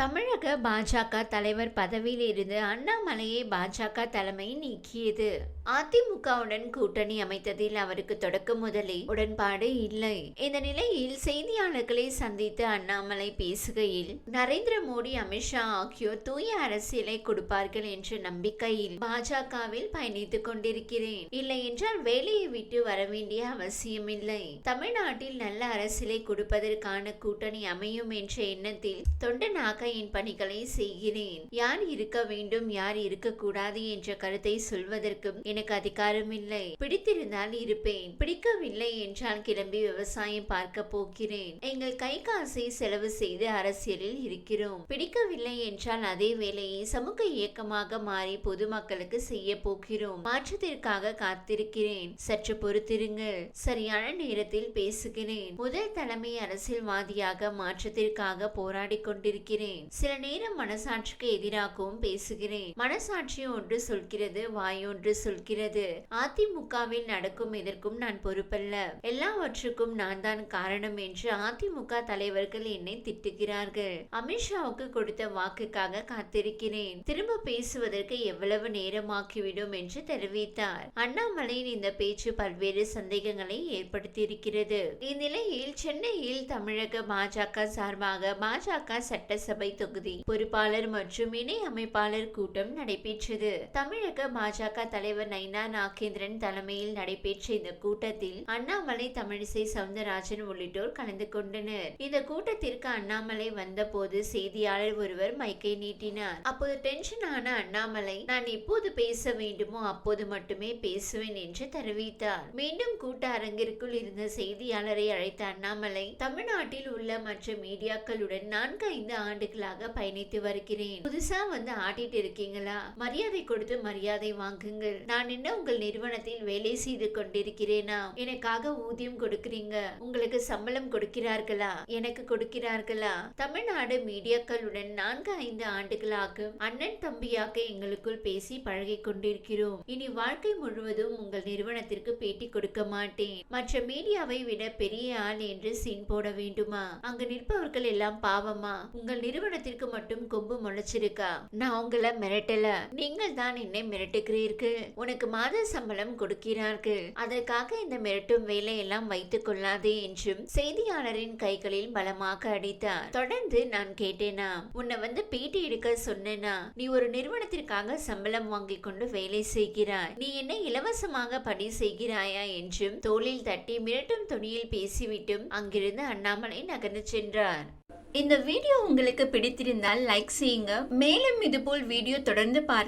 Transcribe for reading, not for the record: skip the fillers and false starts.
தமிழக பாஜக தலைவர் பதவியில் இருந்து அண்ணாமலையை பாஜக தலைமை நீக்கியது. அதிமுகவுடன் கூட்டணி அமைத்ததில் அவருக்கு தொடக்க முதலே உடன்பாடு இல்லை. இந்த நிலையில் செய்தியாளர்களை சந்தித்து அண்ணாமலை பேசுகையில், நரேந்திர மோடி, அமித்ஷா ஆகியோர் தூய அரசியலை கொடுப்பார்கள் என்ற நம்பிக்கையில் பாஜகவில் பயணித்துக் கொண்டிருக்கிறேன். இல்லை என்றால் வேலையை விட்டு வர வேண்டிய அவசியமில்லை. தமிழ்நாட்டில் நல்ல அரசியலை கொடுப்பதற்கான கூட்டணி அமையும் என்ற எண்ணத்தில் தொண்டனாக என் பணிகளை செய்கிறேன். யார் இருக்க வேண்டும், யார் இருக்கக்கூடாது என்ற கருத்தை சொல்வதற்கும் எனக்கு அதிகாரம் இல்லை. பிடித்திருந்தால் இருப்பேன், பிடிக்கவில்லை என்றால் கிளம்பி விவசாயம் பார்க்க போகிறேன். எங்கள் கை காசை செலவு செய்து அரசியலில் இருக்கிறோம். பிடிக்கவில்லை என்றால் அதே வேலையை சமூக இயக்கமாக மாறி பொதுமக்களுக்கு செய்ய போகிறோம். மாற்றத்திற்காக காத்திருக்கிறேன். சற்று பொறுத்திருங்கள். சரியான நேரத்தில் பேசுகிறேன். முதல் தலைமை அரசியல்வாதியாக மாற்றத்திற்காக போராடி கொண்டிருக்கிறேன். சில நேரம் மனசாட்சிக்கு எதிராகவும் பேசுகிறேன். மனசாட்சி ஒன்று சொல்கிறது, வாய் ஒன்று சொல்கிறது. அதிமுகவில் நடக்கும் எதற்கும் நான் பொறுப்பல்ல. எல்லாவற்றுக்கும் நான் தான் காரணம் என்று அதிமுக தலைவர்கள் என்னை திட்டுகிறார்கள். அமித்ஷாவுக்கு கொடுத்த வாக்குக்காக காத்திருக்கிறேன். திரும்ப பேசுவதற்கு எவ்வளவு நேரமாக்கிவிடும் என்று தெரிவித்தார். அண்ணாமலையின் இந்த பேச்சு பல்வேறு சந்தேகங்களை ஏற்படுத்தியிருக்கிறது. இந்நிலையில் சென்னையில் தமிழக பாஜக சார்பாக பாஜக சட்டசபை தொகுதி பொறுப்பாளர் மற்றும் இணை அமைப்பாளர் கூட்டம் நடைபெற்றது. தமிழக பாஜக தலைவர் நைனா நாகேந்திரன் தலைமையில் நடைபெற்ற இந்த கூட்டத்தில் அண்ணாமலை, தமிழிசை சவுந்தரராஜன் உள்ளிட்டோர் கலந்து கொண்டனர். இந்த கூட்டத்திற்கு அண்ணாமலை வந்த போது செய்தியாளர் ஒருவர் மைக்கை நீட்டினார். அப்போது டென்ஷன் ஆன அண்ணாமலை, நான் எப்போது பேச வேண்டுமோ அப்போது மட்டுமே பேசுவேன் என்று தெரிவித்தார். மீண்டும் கூட்ட அரங்கிற்குள் இருந்த செய்தியாளரை அழைத்த அண்ணாமலை, தமிழ்நாட்டில் உள்ள மற்ற மீடியாக்களுடன் 4-5 ஆண்டுகளாக பயணித்து வருகிறேன். புதுசா வந்து ஆட்டிட்டு இருக்கீங்களா? மரியாதை கொடுத்து மரியாதை வாங்குங்கள். நான் என்ன உங்கள் நிறுவனத்தில் வேலை செய்து கொண்டிருக்கிறேனா? எனக்காக ஊதியம் கொடுக்கிறீங்க. உங்களுக்கு சம்பளம் கொடுக்கிறார்களா? எனக்கு கொடுக்கிறார்களா? தமிழ்நாடு மீடியாக்களுடன் 4-5 ஆண்டுகளாக அண்ணன் தம்பியாக எங்களுக்குள் பேசி பழகி கொண்டிருக்கிறோம். இனி வாழ்க்கை முழுவதும் உங்கள் நிறுவனத்திற்கு பேட்டி கொடுக்க மாட்டேன். மற்ற மீடியாவை விட பெரிய ஆள் என்று சீன் போட வேண்டுமா? அங்கு நிற்பவர்கள் எல்லாம் பாவமா? உங்கள் நிறுவனத்திற்கு மட்டும் கொம்பு முளைச்சிருக்கா? நான் உங்களை மிரட்டல, நீங்கள் தான் என்னை மிரட்டுகிறீர்கள். உனக்கு மாத சம்பளம் கொடுக்கிறார்கள், அதற்காக இந்த மிரட்டும் வேலையெல்லாம் வைத்துக் கொள்ளாதே என்றும் செய்தியாளரின் கைகளில் பலமாக அடித்தார். தொடர்ந்து, நான் கேட்டேனா, உன்னை வந்து பேட்டி எடுக்க சொன்னேனா? நீ ஒரு நிறுவனத்திற்காக சம்பளம் வாங்கிக் கொண்டு வேலை செய்கிறாய். நீ என்ன இலவசமாக பணி செய்கிறாயா என்றும் தோளில் தட்டி மிரட்டும் துணியில் பேசிவிட்டும் அங்கிருந்து அண்ணாமலை நகர்ந்து சென்றார். இந்த வீடியோ உங்களுக்கு பிடித்திருந்தால் லைக் செய்யுங்க. மேலும் இதுபோல் வீடியோ தொடர்ந்து பார்க்க